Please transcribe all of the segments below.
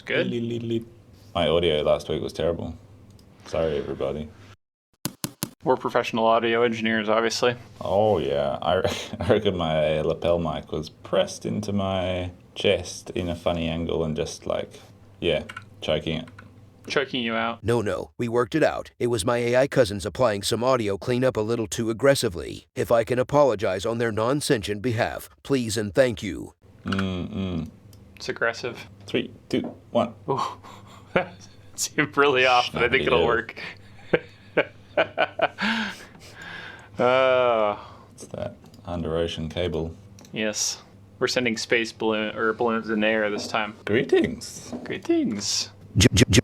Good. My audio last week was terrible. Sorry, everybody. We're professional audio engineers, obviously. Oh, yeah. I reckon my lapel mic was pressed into my chest in a funny angle and just choking it. Choking you out. No, we worked it out. It was my AI cousins applying some audio cleanup a little too aggressively. If I can apologize on their non-sentient behalf, please and thank you. It's aggressive. 3, 2, 1. Ooh. It seemed really off, but I think it'll work. It's that under ocean cable. Yes. We're sending balloons in the air this time. Greetings.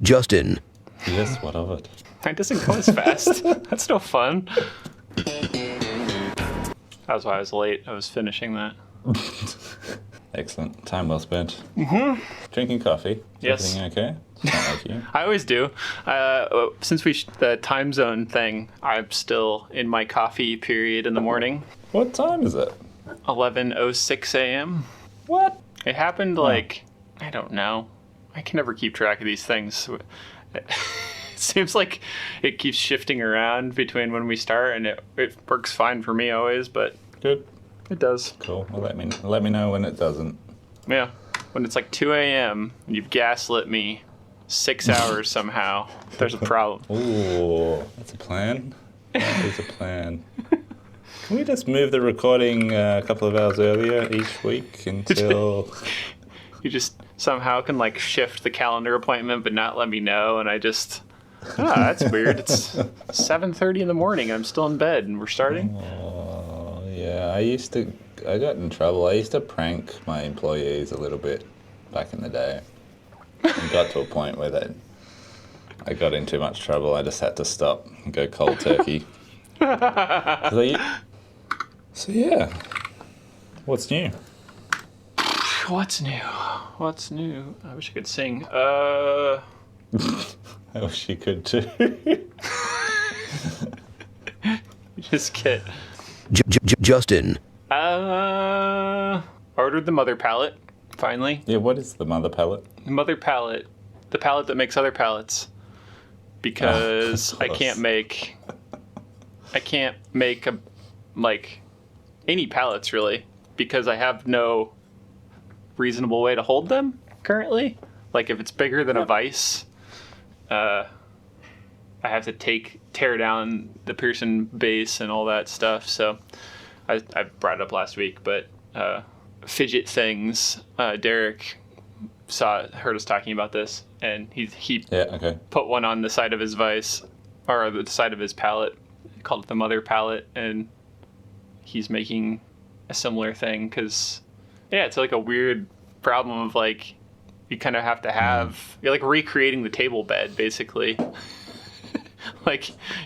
Justin. Yes, what of it? It doesn't go as fast. That's no fun. That's why I was late. I was finishing that. Excellent. Time well spent. Drinking coffee. Is Yes. everything okay? It's not like you. I always do. Since the time zone thing, I'm still in my coffee period in the morning. What time is it? 11:06 a.m. What? It happened I don't know. I can never keep track of these things. It seems like it keeps shifting around between when we start, and it works fine for me always, but Good. it does. Cool. Well, let me know when it doesn't. Yeah. When it's like 2 a.m. and you've gaslit me 6 hours somehow, there's a problem. Ooh, that's a plan. That is a plan. Can we just move the recording a couple of hours earlier each week until... You just somehow can shift the calendar appointment but not let me know, and I just... that's weird. It's 7:30 in the morning. I'm still in bed and we're starting. Oh, yeah. I got in trouble. I used to prank my employees a little bit back in the day. And got to a point where I got in too much trouble. I just had to stop and go cold turkey. So yeah, what's new? What's new? I wish I could sing. I wish you could too. Just get... Justin. Ordered the mother palette, finally. Yeah, what is the mother palette? Mother palette. The palette that makes other palettes. Because I can't make any palettes really, because I have no reasonable way to hold them currently. If it's bigger than a vise, I have to tear down the Pearson base and all that stuff. So I brought it up last week, but fidget things. Derek heard us talking about this, and he put one on the side of his vise, or the side of his palette. He called it the mother palette, and he's making a similar thing because, it's a weird problem of you kind of have to have you're recreating the table bed basically.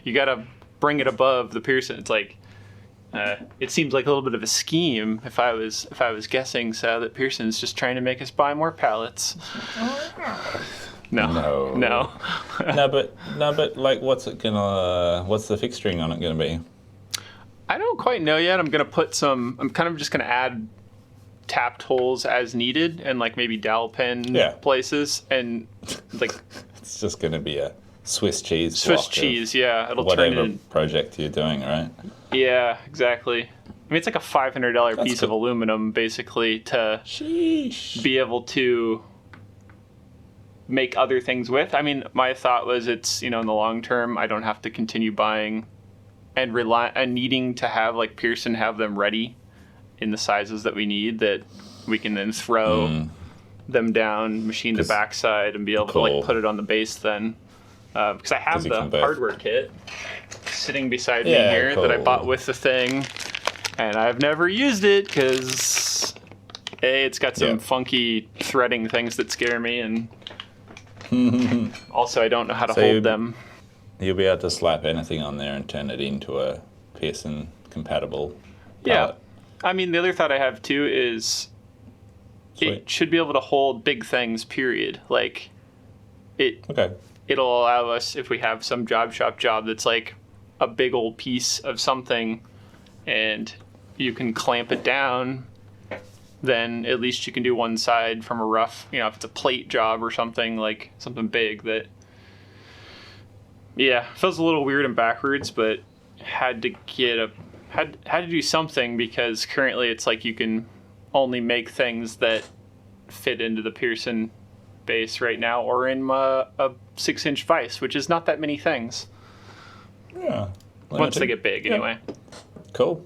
You gotta bring it above the Pearson. It's it seems like a little bit of a scheme if I was guessing, so that Pearson's just trying to make us buy more pallets. No. No, but what's it gonna? What's the fixturing on it gonna be? I don't quite know yet. I'm kind of just gonna add tapped holes as needed, and maybe dowel pen places, and it's just gonna be a Swiss cheese. Yeah, it'll whatever turn in project you're doing, right? Yeah, exactly. I mean, it's a $500 piece of aluminum, basically, to be able to make other things with. I mean, my thought was it's, in the long term, I don't have to continue buying and needing to have, Pearson have them ready in the sizes that we need, that we can then throw them down, machine the backside, and be able to, put it on the base then. Because I have the hardware kit sitting beside me here that I bought with the thing, and I've never used it because it's got some funky threading things that scare me, and also I don't know how to hold them. You'll be able to slap anything on there and turn it into a Pearson compatible palette. I mean, the other thought I have too is it should be able to hold big things, period. It'll allow us, if we have some job that's a big old piece of something, and you can clamp it down then at least you can do one side from a rough, if it's a plate job or something, like something big that, feels a little weird and backwards, but had to do something, because currently it's like you can only make things that fit into the Pearson base right now, or in a 6-inch vise, which is not that many things. Yeah. Once they get big, anyway. Cool.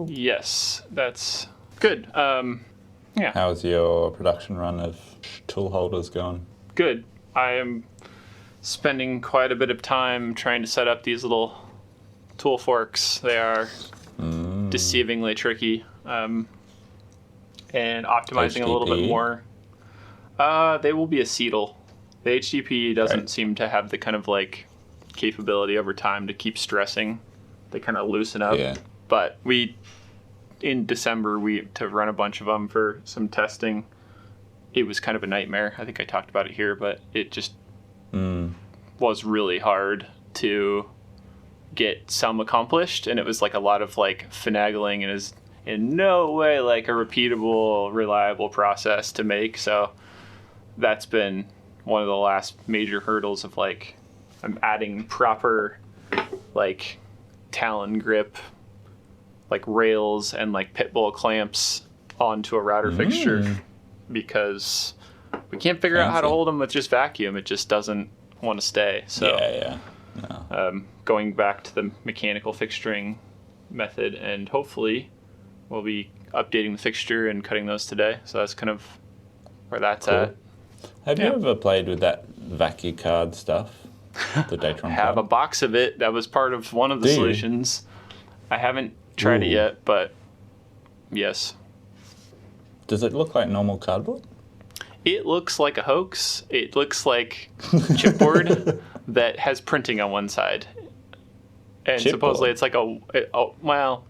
Yes, that's good. How's your production run of tool holders going? Good. I am spending quite a bit of time trying to set up these little tool forks. They are deceivingly tricky. And optimizing a little bit HDP? more. They will be acetal. The HDP doesn't seem to have the kind of like capability over time to keep stressing. They kind of loosen up. Yeah. But in December, to run a bunch of them for some testing. It was kind of a nightmare. I think I talked about it here, but it just was really hard to get some accomplished, and it was like a lot of like finagling, and is in no way like a repeatable, reliable process to make. So that's been one of the last major hurdles of like I'm adding proper like Talon grip, like rails and like pit bull clamps onto a router fixture, because we can't figure out how to hold them with just vacuum. It just doesn't want to stay. So No. Going back to the mechanical fixturing method, and hopefully we'll be updating the fixture and cutting those today. So that's kind of where that's at. Have you ever played with that vacuum card stuff? The Datron Have card? a box of it. That was part of one of the Do you? solutions. I haven't tried it yet, but yes. Does it look like normal cardboard? It looks like a hoax. It looks like chipboard that has printing on one side. And Chipboard? supposedly it's like well,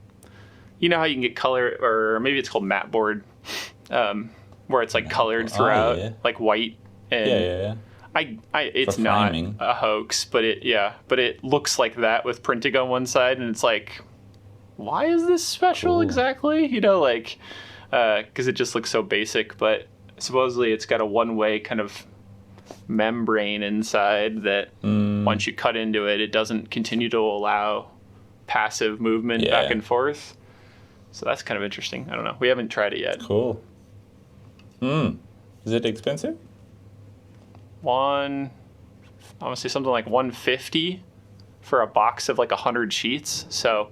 you know how you can get color, or maybe it's called matte board, where it's like colored throughout, like white. And it's For not framing. a hoax, but it looks like that with printing on one side, and it's like, why is this special exactly? Because it just looks so basic. But supposedly it's got a one-way kind of membrane inside that once you cut into it, it doesn't continue to allow passive movement back and forth. So that's kind of interesting. I don't know. We haven't tried it yet. Cool. Is it expensive? I want to say something like $150 for a box of like 100 sheets. So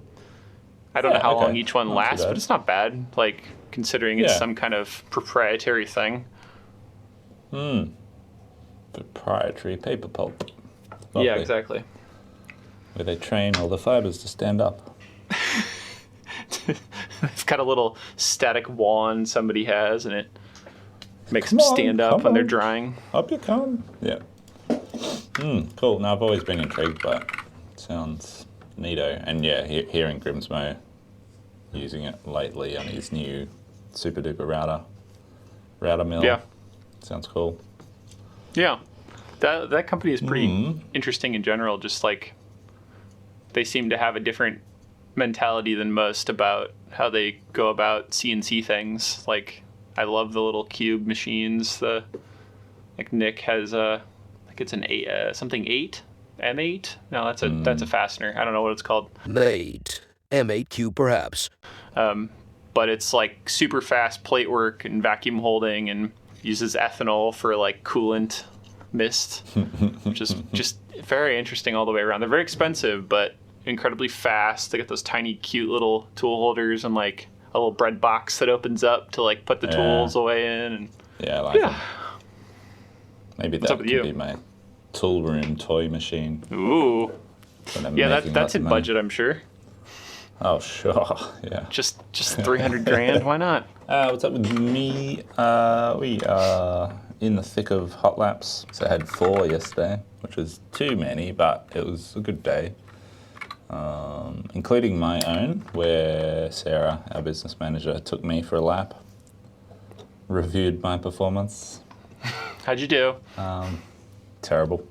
I don't know how long each one Not too lasts, bad. but it's not bad, like considering it's some kind of proprietary thing. Proprietary paper pulp. Lovely. Yeah, exactly. Where they train all the fibers to stand up. It's got a little static wand somebody has, and it makes Come them on, stand up come when they're on. drying. Up you come. Yeah. Cool. Now, I've always been intrigued by it. Sounds neato. And yeah, hearing Grimsmo using it lately on his new super duper router mill. Yeah. Sounds cool. Yeah. That company is pretty interesting in general. Just like they seem to have a different mentality than most about how they go about CNC things. Like, I love the little cube machines. Like Nick has it's an 8 something 8 M8. No, that's a fastener. I don't know what it's called. Mate. M8Q perhaps. But it's like super fast plate work and vacuum holding, and uses ethanol for like coolant mist, which is just very interesting all the way around. They're very expensive, but incredibly fast. They got those tiny, cute little tool holders and like a little bread box that opens up to like put the tools away in. And Yeah, I like it. Maybe What's that up with could you? be my tool room toy machine. Ooh, when I'm yeah, making that's lots of in money. budget, I'm sure. Oh, sure. Yeah. Just 300 grand. Why not? What's up with me? We are in the thick of hot laps. So I had 4 yesterday, which was too many, but it was a good day. Including my own, where Sarah, our business manager, took me for a lap, reviewed my performance. How'd you do? Terrible.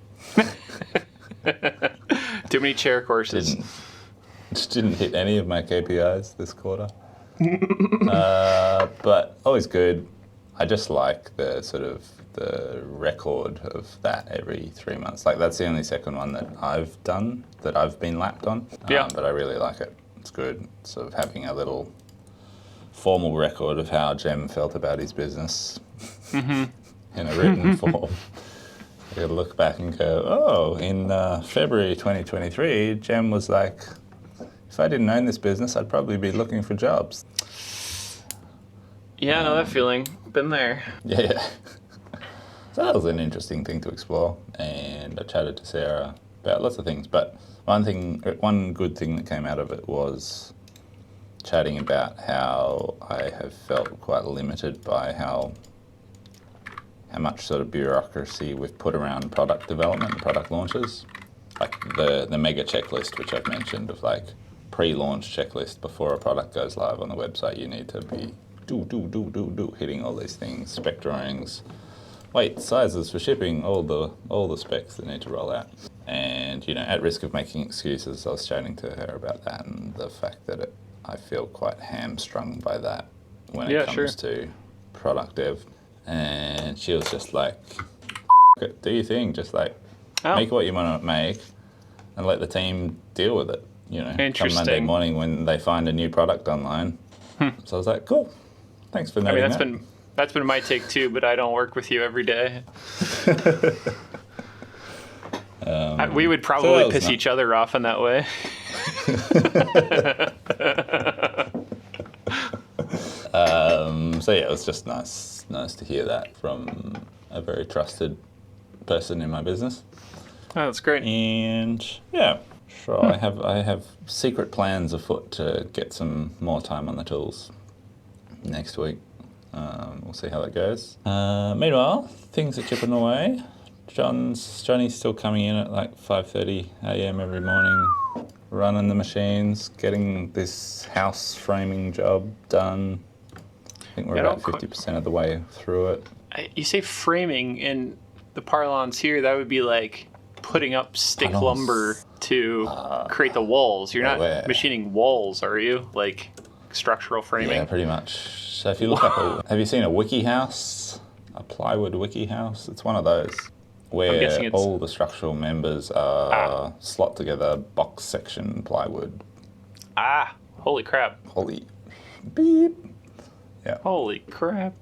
Too many chair courses. Didn't hit any of my KPIs this quarter. But always good. I just like the sort of the record of that every 3 months. Like that's the only second one that I've done that I've been lapped on. Yeah. But I really like it. It's good. Sort of having a little formal record of how Jem felt about his business in a written form. You gotta look back and go, oh, in February 2023, Jem was like, if I didn't own this business, I'd probably be looking for jobs. Yeah, I know that feeling. Been there. Yeah. So that was an interesting thing to explore, and I chatted to Sarah about lots of things. But one good thing that came out of it was chatting about how I have felt quite limited by how much sort of bureaucracy we've put around product development and product launches. Like the mega checklist, which I've mentioned, of like pre-launch checklist before a product goes live on the website. You need to be hitting all these things, spec drawings, weight, sizes for shipping, all the specs that need to roll out. And, you know, at risk of making excuses, I was chatting to her about that and the fact that I feel quite hamstrung by that when it comes to product dev. And she was just like, do your thing, just like make what you want to make and let the team deal with it. You know, come Monday morning when they find a new product online. So I was like, cool, thanks for noting that. That's been my take too, but I don't work with you every day. We would probably piss each other off in that way. So yeah, it was just nice to hear that from a very trusted person in my business. Oh, that's great. And yeah, sure, I have secret plans afoot to get some more time on the tools next week. We'll see how that goes. Meanwhile, things are chipping away. Johnny's still coming in at like 5:30 a.m. every morning, running the machines, getting this house framing job done. I think we're about 50% of the way through it. You say framing in the parlance here, that would be like putting up stick lumber to create the walls. You're not machining walls, are you? Like structural framing? Yeah, pretty much. So if you look up, have you seen a wiki house? A plywood wiki house? It's one of those where all the structural members are slot together box section plywood. Holy crap. Holy beep. Yeah. Holy crap.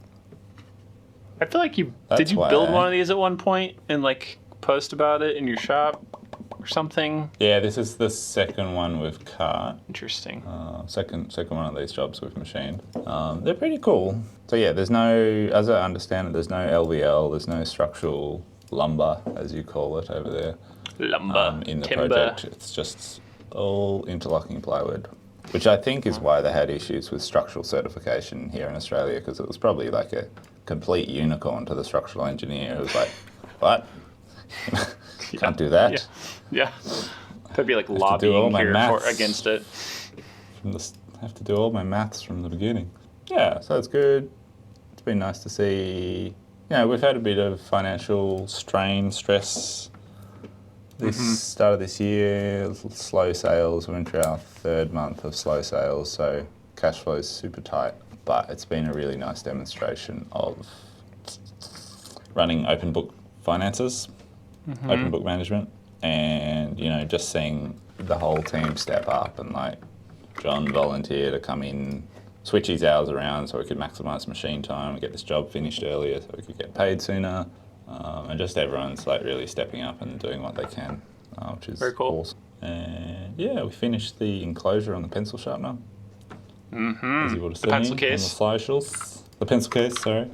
I feel like did you build one of these at one point and like post about it in your shop or something? Yeah, this is the second one we've cut. Interesting. Second one of these jobs we've machined. They're pretty cool. So yeah, there's no, as I understand it, there's no LVL, there's no structural lumber, as you call it over there. Lumber, in the timber. project. It's just all interlocking plywood, which I think is why they had issues with structural certification here in Australia, because it was probably like a complete unicorn to the structural engineer who was like, what? Can't do that. Yeah. That'd be like lobbying here against it. Have to do all my maths from the beginning. Yeah, so it's good. It's been nice to see. You know, we've had a bit of financial stress this start of this year. Slow sales. We're into our third month of slow sales, so cash flow is super tight. But it's been a really nice demonstration of running open book finances, open book management, and you know, just seeing the whole team step up. And like John volunteered to come in, switch his hours around so we could maximise machine time and get this job finished earlier so we could get paid sooner. And just everyone's like really stepping up and doing what they can, which is very cool. Awesome. And yeah, we finished the enclosure on the pencil sharpener. As you would have seen pencil case. on the slideshows. The pencil case, sorry.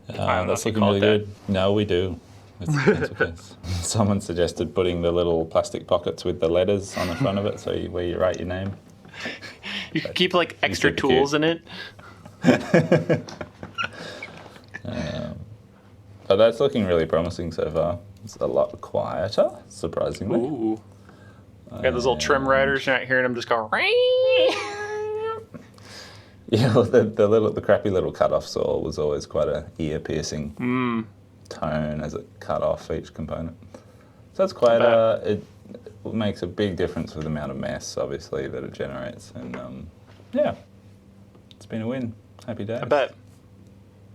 That's looking really good. No, we do. It's the pencil case. Someone suggested putting the little plastic pockets with the letters on the front of it, so where you write your name. You can keep like extra tools in it. But that's looking really promising so far. It's a lot quieter, surprisingly. Ooh. Got those little trim riders. You're not hearing them just go. Yeah, well, the crappy little cut-off saw was always quite a ear-piercing tone as it cut off each component. So it's quite it makes a big difference with the amount of mess, obviously, that it generates. And yeah, it's been a win. Happy days. I bet.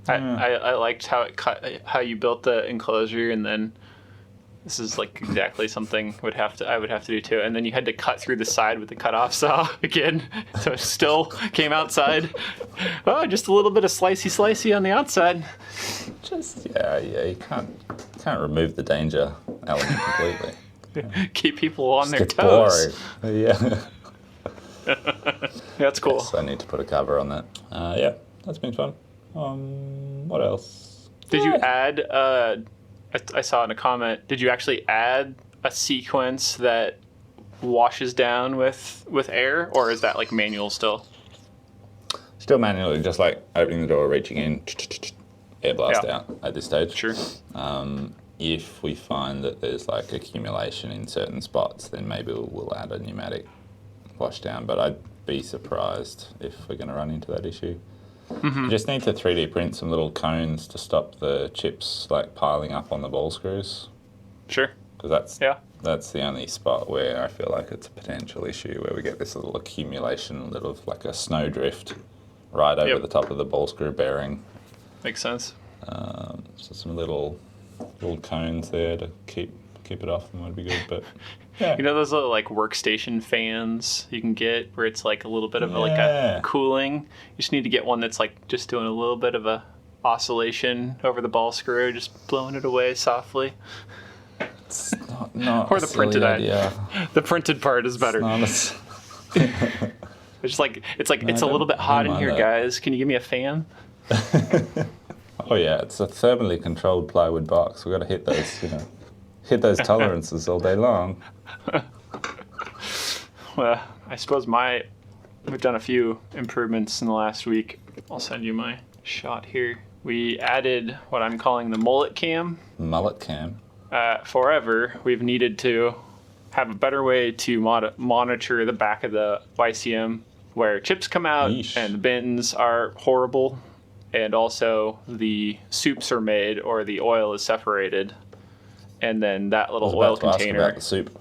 Yeah. I liked how you built the enclosure, and then this is like exactly something I would have to do too. And then you had to cut through the side with the cutoff saw again, so it still came outside. Oh, just a little bit of slicey on the outside. Just you can't remove the danger element completely. Keep people on their It's toes. boring. Yeah. That's cool. So I need to put a cover on that. Yeah, that's been fun. What else? Did you add? I saw in a comment. Did you actually add a sequence that washes down with air, or is that like manual still? Still manually, just like opening the door, reaching in, air blast Yeah. out at this stage. Sure. If we find that there's like accumulation in certain spots, then maybe we'll add a pneumatic wash down. But I'd be surprised if we're going to run into that issue. You just need to 3D print some little cones to stop the chips like piling up on the ball screws, Sure. because Yeah. that's the only spot where I feel like it's a potential issue, where we get this little accumulation, little like a snowdrift right over Yep. the top of the ball screw bearing. Makes sense. So some little cones there to keep it off them would be good. But yeah, You know those little like workstation fans you can get where it's like a little bit of like Yeah. a cooling. You just need to get one that's like just doing a little bit of a oscillation over the ball screw, just blowing it away softly. it's not Or a the silly printed idea. The printed part is better. It's It's like it's No, a little bit don't hot in mind here, that. guys. Can you give me a fan? oh yeah, it's a thermally controlled plywood box. We've got to hit those tolerances all day long. Well, I suppose we've done a few improvements in the last week. I'll send you my shot here. We added what I'm calling the mullet cam. Mullet cam. Forever, we've needed to have a better way to monitor the back of the YCM where chips come out Yeesh. and the bins are horrible, and also the soups are made or the oil is separated, and then that I little was oil about to ask container. about the soup.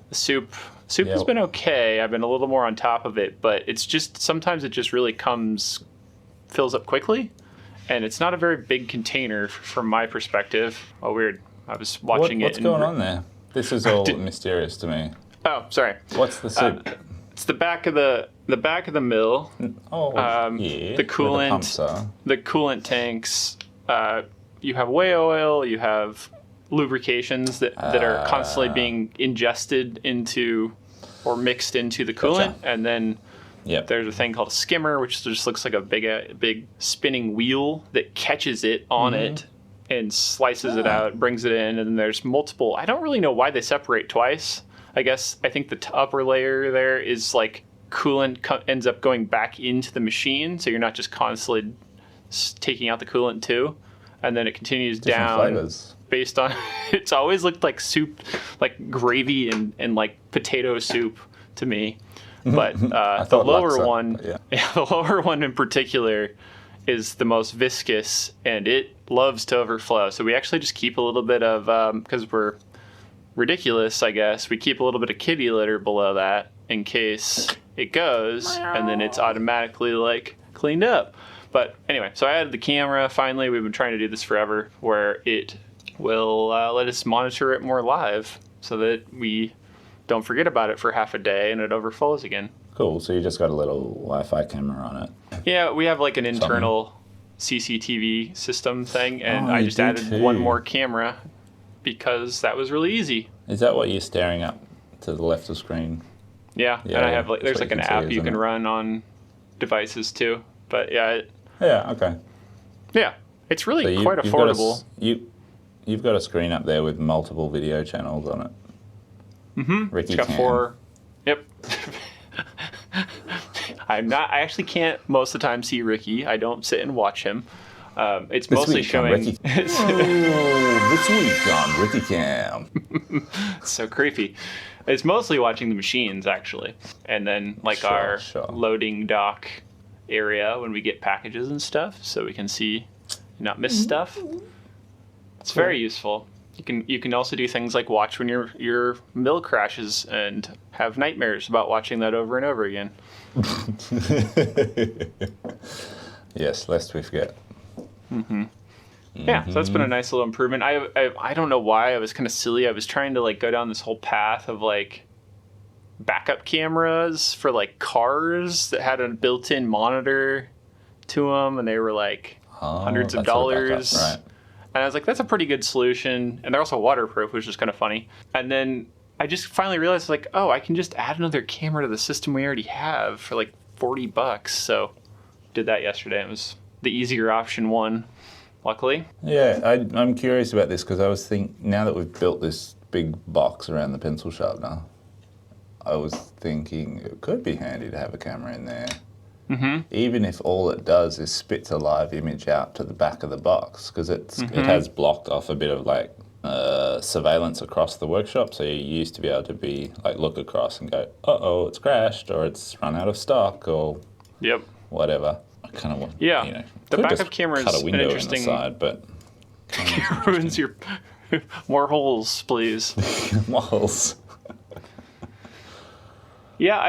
The soup Yeah. has been okay. I've been a little more on top of it, but it's just sometimes it just really fills up quickly, and it's not a very big container from my perspective. Oh, weird. I was watching What's it. going on there? This is all mysterious to me. Oh, sorry. What's the soup? It's the back of the mill. oh, yeah, where the coolant. pumps are. The coolant tanks. You have whey oil. You have lubrications that are constantly being ingested into or mixed into the coolant, Gotcha. and then Yep. there's a thing called a skimmer, which just looks like a big spinning wheel that catches it on it and slices it out, brings it in, and then there's multiple. I don't really know why they separate twice. I think the upper layer there is like coolant ends up going back into the machine, so you're not just constantly taking out the coolant too, and then it continues Different down flavors. based on. It's always looked like soup, like gravy and like potato soup to me. But the thought lower laksa, one, but yeah. the lower one in particular, is the most viscous, and it loves to overflow. So we actually just keep a little bit of, because we're ridiculous, I guess, we keep a little bit of kitty litter below that in case it goes, and then it's automatically like cleaned up. But anyway, so I added the camera. Finally, we've been trying to do this forever, where it will let us monitor it more live, so that we don't forget about it for half a day and it overflows again. Cool. So you just got a little Wi-Fi camera on it. Yeah, we have like an internal CCTV system thing, and Oh, I you just do added too. one more camera because that was really easy. Is that what you're staring up to the left of screen? Yeah, Yeah, and I have like that's there's what like you an can see, app you isn't can it? run on devices too. But yeah, Yeah. Okay. it's really So quite you've got affordable. You've got a screen up there with multiple video channels on it. Mm-hmm. Ricky It's got Cam. 4. Yep. I actually can't most of the time see Ricky. I don't sit and watch him. It's This mostly week on showing. Ricky. Oh, this week on Ricky Cam. It's so creepy. It's mostly watching the machines actually, and then like our Sure. loading dock area when we get packages and stuff, so we can see and not miss stuff. It's very useful. You can also do things like watch when your mill crashes and have nightmares about watching that over and over again. Yes, lest we forget. Yeah, so that's been a nice little improvement. I don't know why I was kind of silly. I was trying to like go down this whole path of like backup cameras for like cars that had a built-in monitor to them, and they were like hundreds of that's our backup, dollars. right. And I was like, that's a pretty good solution. And they're also waterproof, which is kind of funny. And then I just finally realized, like, oh, I can just add another camera to the system we already have for like $40. So did that yesterday. It was the easier option one, luckily. Yeah, I'm curious about this because I was now that we've built this big box around the pencil sharpener, I was thinking it could be handy to have a camera in there. Even if all it does is spits a live image out to the back of the box, because it has blocked off a bit of like surveillance across the workshop. So you used to be able to be like look across and go, uh-oh, it's crashed or it's run out of stock or Yep. whatever. I kind of want, Yeah. The could backup just camera cut is a an window in the interesting. side, but Ruins your more holes, please. walls. Yeah,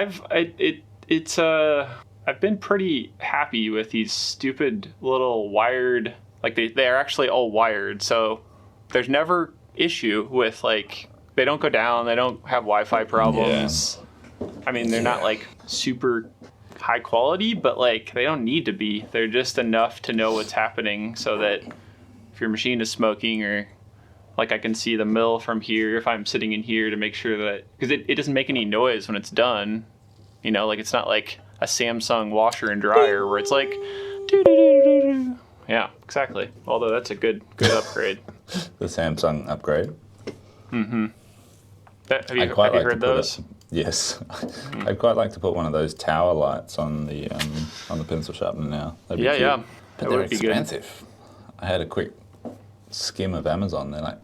I've been pretty happy with these stupid little wired, like they are actually all wired, so there's never issue with like they don't go down, they don't have Wi-Fi problems. I mean, they're not like super high quality, but like they don't need to be. They're just enough to know what's happening so that if your machine is smoking or like I can see the mill from here if I'm sitting in here to make sure that, because it doesn't make any noise when it's done. You know, like it's not like a Samsung washer and dryer where it's like, doo-doo-doo-doo-doo. Yeah, exactly. Although that's a good upgrade. The Samsung upgrade. Have you heard those? Yes, I'd quite like to put one of those tower lights on the pencil sharpener now. That'd be Yeah, cute. yeah. But That they're would be good. expensive. I had a quick skim of Amazon. They're like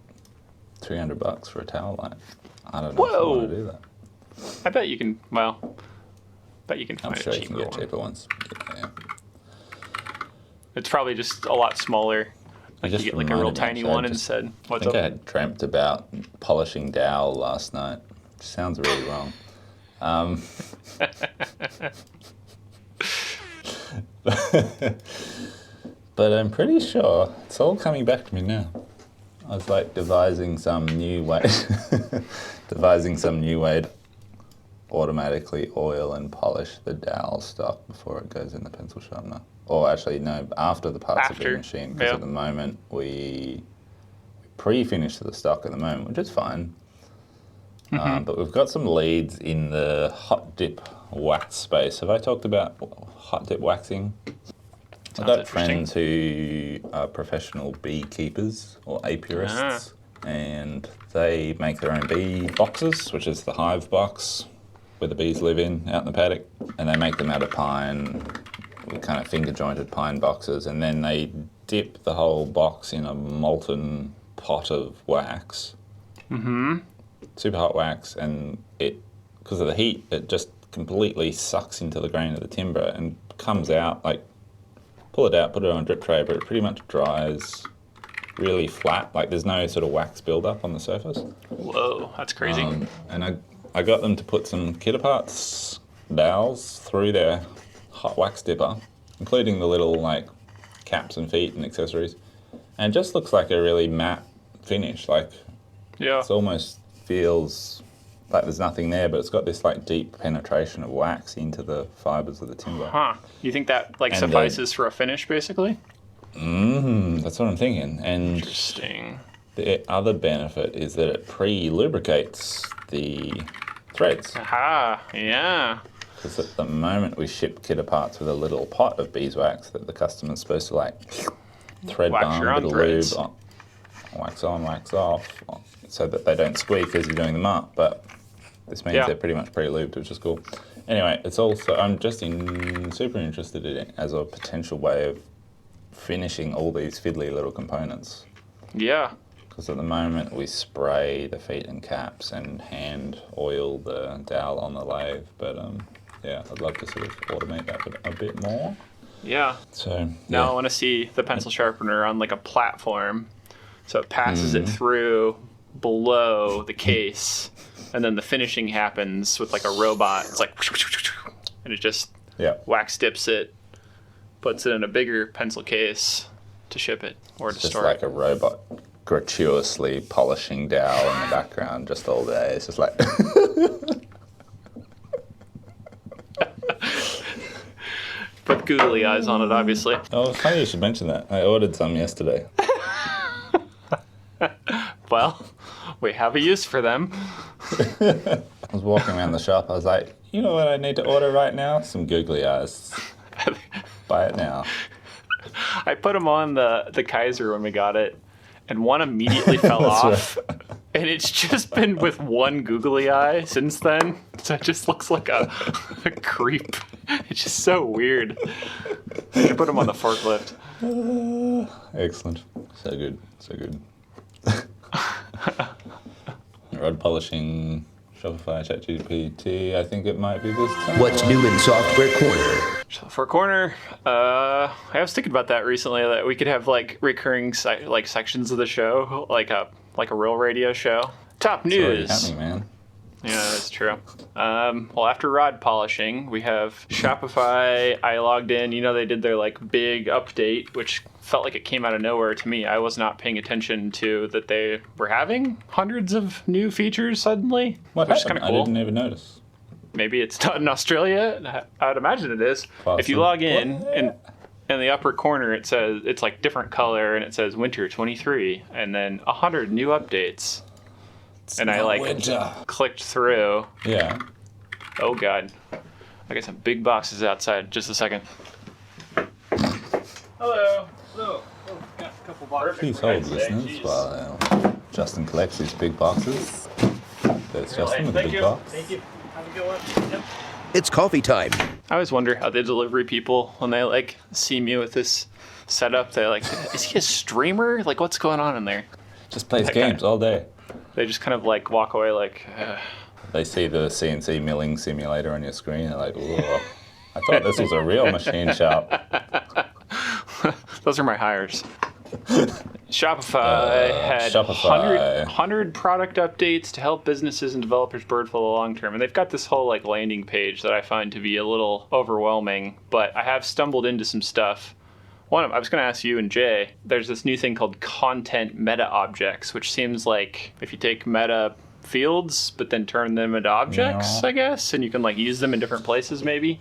$300 for a tower light. I don't know if I want to do that. I bet you can. Well, I'm find sure a you cheaper can get one. cheaper ones. Yeah. It's probably just a lot smaller. Like you just get like a real reminded me, tiny actually, one I instead. I What's think up? I had dreamt about polishing dowel last night. Sounds really wrong. But I'm pretty sure it's all coming back to me now. I was like devising some new way to automatically oil and polish the dowel stock before it goes in the pencil sharpener. Or actually, no, after the parts of the After, machine, because yeah. at the moment we pre-finish the stock at the moment, which is fine. But we've got some leads in the hot dip wax space. Have I talked about hot dip waxing? I've got friends who are professional beekeepers or apiarists, and they make their own bee boxes, which is the hive box where the bees live in out in the paddock, and they make them out of pine, kind of finger jointed pine boxes, and then they dip the whole box in a molten pot of wax. Super hot wax, and it, because of the heat, it just completely sucks into the grain of the timber and comes out, like, pull it out, put it on a drip tray, but it pretty much dries really flat, like there's no sort of wax buildup on the surface. Whoa, that's crazy. And I got them to put some Kitaparts dowels through their hot wax dipper, including the little like caps and feet and accessories, and it just looks like a really matte finish, like Yeah. it almost feels like there's nothing there, but it's got this like deep penetration of wax into the fibers of the timber. Huh. You think that like And, suffices for a finish, basically? That's what I'm thinking. And Interesting. the other benefit is that it pre-lubricates the threads. Aha. Yeah. Because at the moment we ship Kitaparts with a little pot of beeswax that the customer's supposed to like thread Wax balm, your a own bit of threads. lube, wax on, wax off, so that they don't squeak as you're doing them up. But this means Yeah. they're pretty much pre-lubed, which is cool. Anyway, it's also, I'm just super interested in it as a potential way of finishing all these fiddly little components. Yeah. Because at the moment we spray the feet and caps and hand oil the dowel on the lathe, but yeah, I'd love to sort of automate that a bit more. Yeah. So Now I yeah. want to see the pencil sharpener on like a platform So it passes it through below the case, and then the finishing happens with like a robot. It's like, and it just wax dips it, puts it in a bigger pencil case to ship it or to Just store like it. a robot gratuitously polishing dowel in the background just all day. It's just like... Put googly eyes on it, obviously. Oh, it's funny you should mention that. I ordered some yesterday. Well, we have a use for them. I was walking around the shop. I was like, you know what I need to order right now? Some googly eyes. Buy it now. I put them on the Kaiser when we got it, and one immediately fell That's off. And it's just been with one googly eye since then. So it just looks like a creep. It's just so weird. I should put them on the forklift. Excellent. So good. So good. Rod polishing, Shopify, ChatGPT. I think it might be this time. What's new in Software Corner? For Corner, I was thinking about that recently, that we could have like recurring like sections of the show, like a real radio show. Top It's already news. happening, man. Yeah, that's true. Well, after rod polishing, we have Shopify. I logged in. They did their like big update, which felt like it came out of nowhere to me. I was not paying attention to that they were having hundreds of new features suddenly, What which is happened? kind of cool. I didn't even notice. Maybe it's not in Australia. I would imagine it is. If you Awesome. log in What? and in the upper corner, it says it's like different color, and it says Winter 23, and then 100 new updates. And I like Winter. clicked through. Yeah. Oh god, I got some big boxes outside. Just a second. Hello. Hello. Oh, got a couple boxes. Please hold, listeners, while Justin collects his big boxes. There's Justin with the big box. Thank you. Have a good one. Yep. It's coffee time. I always wonder how the delivery people, when they like see me with this setup, they're like, "Is he a streamer? Like, what's going on in there?" Just plays That games guy. all day. They just kind of like walk away like, They see the CNC milling simulator on your screen. They're like, "Whoa! I thought this was a real machine shop." Those are my hires. Shopify had Shopify. 100 product updates to help businesses and developers bird for the long term. And they've got this whole like landing page that I find to be a little overwhelming, but I have stumbled into some stuff. I was going to ask you and Jay, there's this new thing called content meta objects, which seems like if you take meta fields, but then turn them into objects, Yeah. I guess, and you can like use them in different places maybe.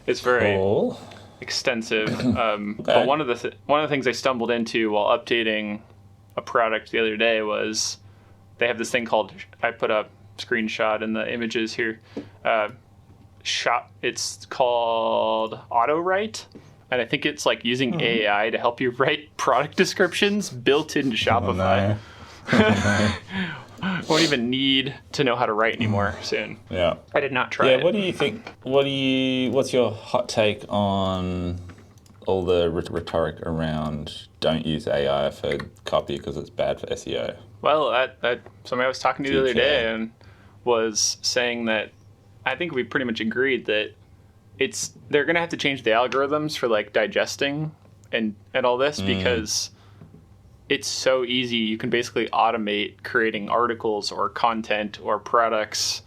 It's very Cool. extensive. But one of the things I stumbled into while updating a product the other day was they have this thing called, I put a screenshot in the images here, it's called AutoWrite, and I think it's like using AI to help you write product descriptions built into Shopify. Oh, no. Won't even need to know how to write anymore soon. Yeah. I did not try Yeah, it. what do you think? What's your hot take on all the rhetoric around don't use AI for copy because it's bad for SEO? Well, somebody I was talking to the other DK. day and was saying that I think we pretty much agreed that they're going to have to change the algorithms for like digesting and all this because it's so easy. You can basically automate creating articles or content or products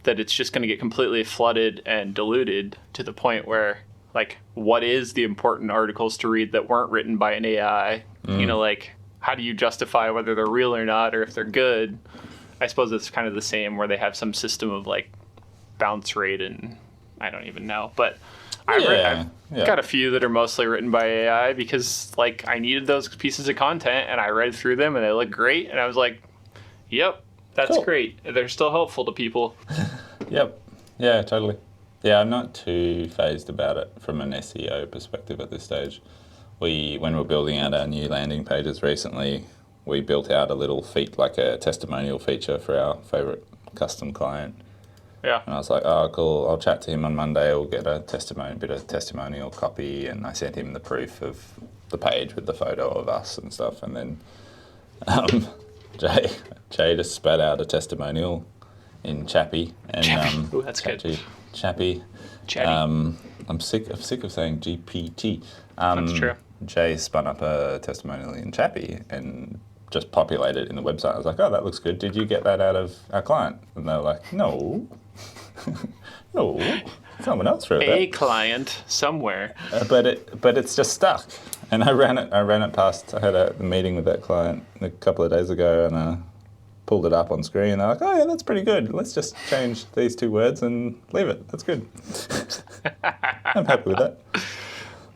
that it's just going to get completely flooded and diluted to the point where like what is the important articles to read that weren't written by an AI? Like how do you justify whether they're real or not or if they're good? I suppose it's kind of the same where they have some system of like bounce rate and I don't even know. But I've got a few that are mostly written by AI because like I needed those pieces of content and I read through them and they look great and I was like, yep, that's Cool. great. They're still helpful to people. Yep. Yeah, totally. Yeah, I'm not too phased about it from an SEO perspective at this stage. When we're building out our new landing pages recently, we built out a little like a testimonial feature for our favorite custom client. Yeah. And I was like, oh, cool, I'll chat to him on Monday, we'll get a bit of testimonial copy, and I sent him the proof of the page with the photo of us and stuff, and then Jay just spat out a testimonial in Chappy. And, Chappy. Ooh, that's good. Chappy. Chatty. I'm sick of saying GPT. That's true. Jay spun up a testimonial in Chappy, and just populate it in the website. I was like, oh, that looks good. Did you get that out of our client? And they were like, no. No. Someone else wrote that. A client somewhere. But it's just stuck. And I ran it past. I had a meeting with that client a couple of days ago, and I pulled it up on screen. And they're like, "Oh yeah, that's pretty good. Let's just change these 2 words and leave it. That's good." I'm happy with that.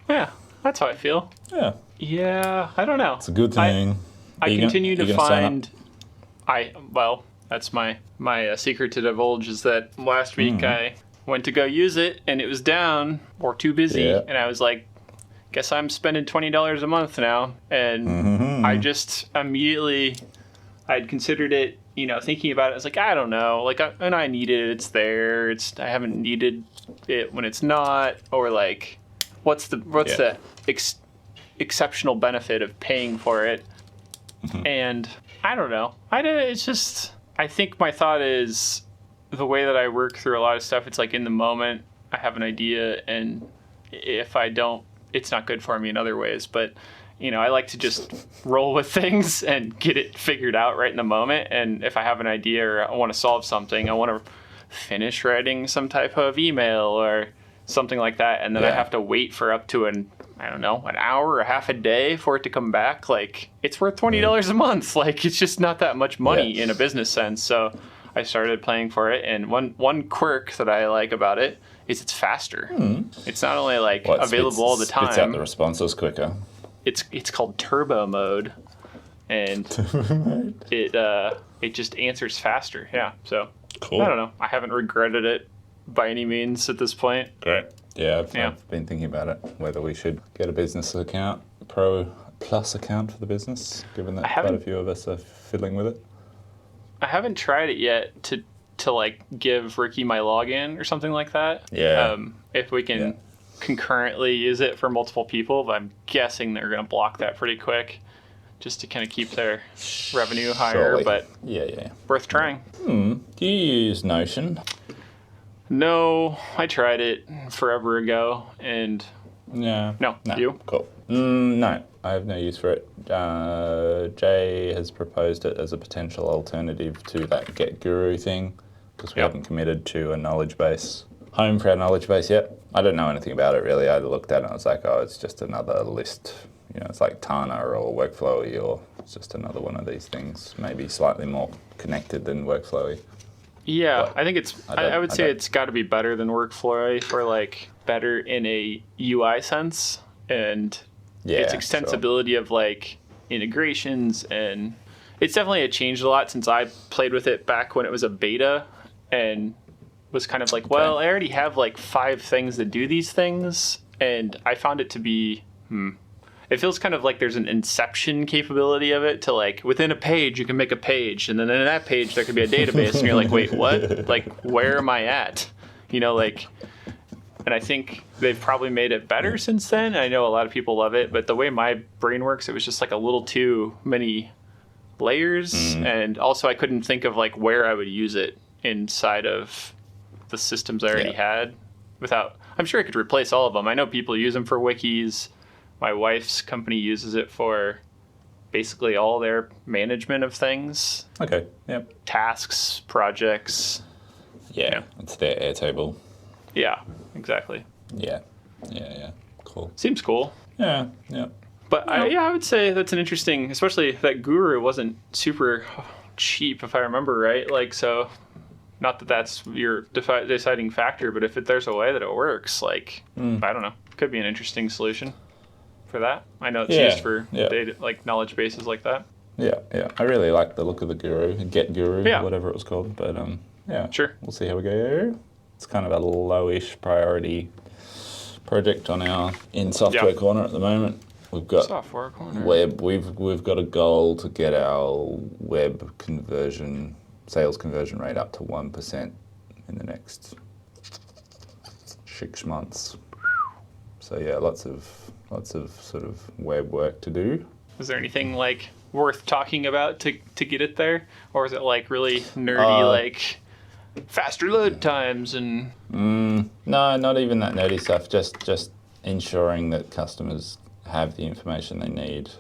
Yeah, that's how I feel. Yeah, Yeah, I don't know. it's a good thing. I continue to find. Sign That's my secret to divulge is that last week I went to go use it and it was down or too busy, Yeah. and I was like, guess I'm spending $20 a month now, and I just immediately I'd considered it, thinking about it. I was like, I don't know, like and I need it, it's there, I haven't needed it when it's not, or like what's the exceptional benefit of paying for it? And I don't know. It's just, I think my thought is the way that I work through a lot of stuff, it's like in the moment I have an idea, and if I don't, it's not good for me in other ways. But, I like to just roll with things and get it figured out right in the moment. And if I have an idea or I want to solve something, I want to finish writing some type of email or something like that. And then I have to wait for up to an hour or half a day for it to come back. Like, it's worth $20 a month. Like, it's just not that much money in a business sense. So I started paying for it. And one quirk that I like about it is it's faster. It's not only available all the time. Spits out the responses quicker. It's called turbo mode, and it just answers faster. Yeah. So Cool. I don't know. I haven't regretted it by any means at this point. Great. Yeah, I've been thinking about it, whether we should get a business account, Pro Plus account for the business, given that quite a few of us are fiddling with it. I haven't tried it yet to give Ricky my login or something like that. Yeah. If we can concurrently use it for multiple people, but I'm guessing they're going to block that pretty quick just to kind of keep their revenue higher. Surely. But worth trying. Do you use Notion? No, I tried it forever ago, and No. You? Cool. No, I have no use for it. Jay has proposed it as a potential alternative to that Get Guru thing, because we haven't committed to a knowledge base home for our knowledge base yet. I don't know anything about it really. I looked at it and I was like, oh, it's just another list. It's like Tana or Workflowy, or it's just another one of these things, maybe slightly more connected than Workflowy. Yeah, But I think I would say it's got to be better than Workflowy, for better in a UI sense, and its extensibility of integrations, and it's definitely changed a lot since I played with it back when it was a beta, and was kind of I already have 5 things that do these things, and I found it to be it feels kind of like there's an inception capability of it to within a page you can make a page, and then in that page there could be a database, and you're like, wait, what? Where am I at? And I think they've probably made it better since then. I know a lot of people love it, but the way my brain works, it was just a little too many layers, and also I couldn't think of where I would use it inside of the systems I already had without. I'm sure I could replace all of them. I know people use them for wikis. My wife's company uses it for basically all their management of things. Okay, yep. Tasks, projects. Yeah, it's their Airtable. Yeah, exactly. Yeah. Cool. Seems cool. Yeah. But I would say that's an interesting, especially that Guru wasn't super cheap, if I remember right. So, not that that's your deciding factor, but if there's a way that it works, I don't know, could be an interesting solution for that. I know it's used for data, knowledge bases like that. Yeah. I really like the look of the Guru, Get Guru, whatever it was called. But Sure. We'll see how we go. It's kind of a lowish priority project on our software corner at the moment. We've got software corner. Web. We've got a goal to get our web sales conversion rate up to 1% in the next 6 months. So lots of sort of web work to do. Is there anything worth talking about to get it there, or is it really nerdy faster load times and? No, not even that nerdy stuff. Just ensuring that customers have the information they need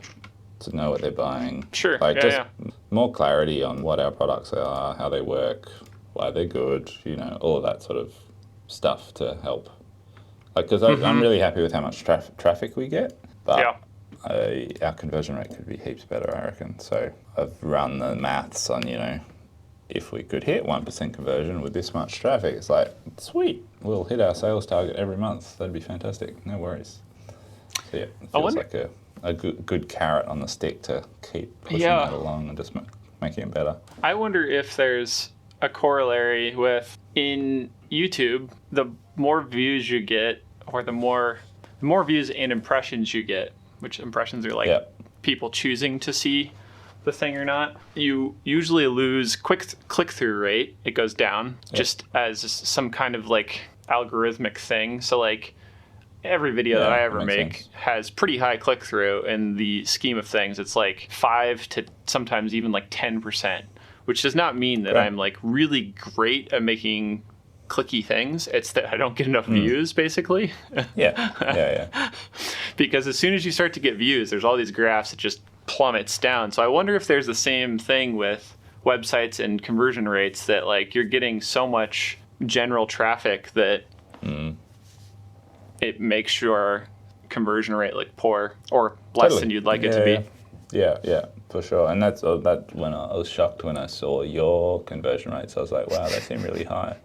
to know what they're buying. Sure, Like yeah, just yeah. more clarity on what our products are, how they work, why they're good, all of that sort of stuff to help. Like, because I'm really happy with how much traffic we get, but our conversion rate could be heaps better, I reckon. So I've run the maths on, if we could hit 1% conversion with this much traffic, it's like, sweet, we'll hit our sales target every month. That'd be fantastic. No worries. So yeah, it feels like a good carrot on the stick to keep pushing that along and just making it better. I wonder if there's a corollary with, in YouTube, the more views you get, or the more views and impressions you get, which impressions are like people choosing to see the thing or not, you usually lose click-through rate. It goes down just as some kind of like algorithmic thing. So like every video that I ever make has pretty high click-through in the scheme of things. It's like 5 to sometimes even like 10%, which does not mean that I'm like really great at making clicky things. It's that I don't get enough views, basically. Yeah. Because as soon as you start to get views, there's all these graphs that just plummets down. So I wonder if there's the same thing with websites and conversion rates, that like you're getting so much general traffic that it makes your conversion rate look poor or less than you'd like it to be. Yeah, for sure. And that's when I was shocked when I saw your conversion rates. I was like, wow, they seem really high.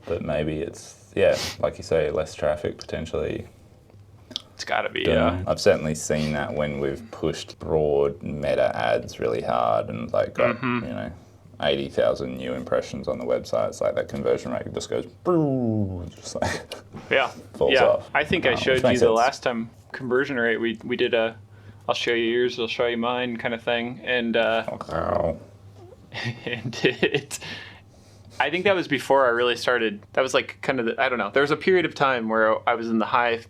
But maybe it's, like you say, less traffic potentially. It's got to be, yeah. I've certainly seen that when we've pushed broad meta ads really hard and like got, 80,000 new impressions on the website. It's like that conversion rate just goes, just like falls off. I think I showed you the last time conversion rate. We did a, I'll show you yours, I'll show you mine kind of thing. And, and I think that was before I really started. That was like kind of I don't know. There was a period of time where I was in the high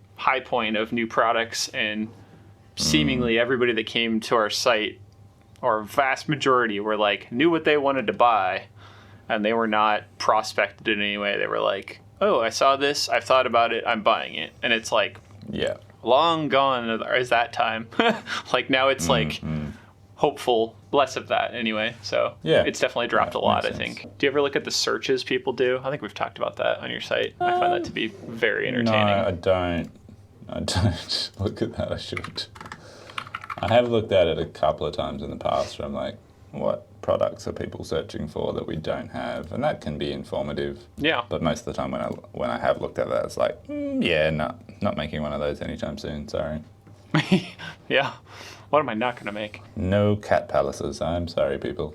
point of new products, and seemingly everybody that came to our site, or a vast majority, were like knew what they wanted to buy, and they were not prospected in any way. They were like, "Oh, I saw this. I've thought about it. I'm buying it." And it's like, long gone is that time. Like now it's like hopeful, less of that anyway. So it's definitely dropped a lot, I think. Do you ever look at the searches people do? I think we've talked about that on your site. I find that to be very entertaining. No, I don't look at that. I should. I have looked at it a couple of times in the past where I'm like, what products are people searching for that we don't have? And that can be informative. Yeah. But most of the time when I have looked at that, it's like, not making one of those anytime soon, sorry. Yeah. What am I not going to make? No cat palaces. I'm sorry, people.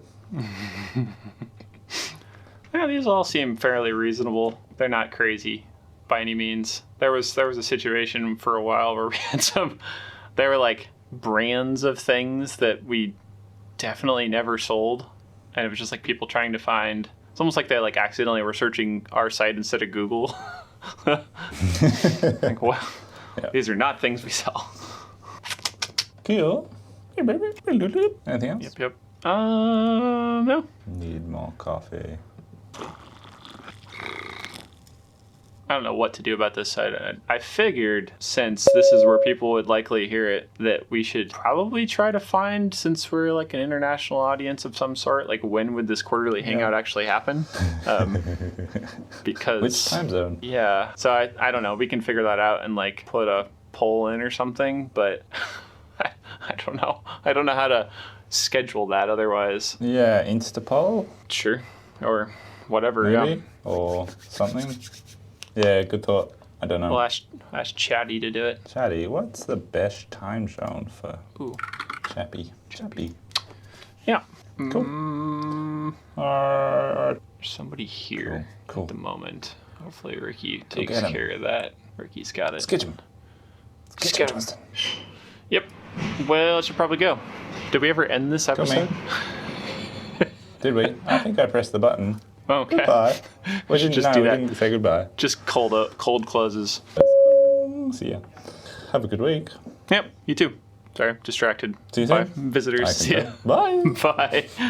Yeah, these all seem fairly reasonable. They're not crazy by any means. There was a situation for a while where we had they were like brands of things that we definitely never sold. And it was just like people trying to find, it's almost like they like accidentally were searching our site instead of Google. Like, wow, these are not things we sell. Cool. Anything else? Yep. No. Need more coffee. I don't know what to do about this site. I figured, since this is where people would likely hear it, that we should probably try to find, since we're like an international audience of some sort, like when would this quarterly hangout actually happen? Because which time zone? Yeah. So I don't know. We can figure that out and like put a poll in or something, but I don't know. I don't know how to schedule that otherwise. Yeah, Instapoll? Sure. Or whatever. Maybe? Or something. Yeah, good thought. I don't know. We'll ask Chatty to do it. Chatty, what's the best time zone for Chappy? Yeah. Cool. There's somebody here Cool. at the moment. Hopefully Ricky takes care of that. Ricky's got it. Let's get him. Justin. Yep. Well, it should probably go. Did we ever end this episode? Did we? I think I pressed the button. Okay. Goodbye. We didn't just do that. We didn't say goodbye. Just cold closes. See ya. Have a good week. Yep. You too. Sorry, distracted. See you by soon. visitors. See ya. Bye. Bye.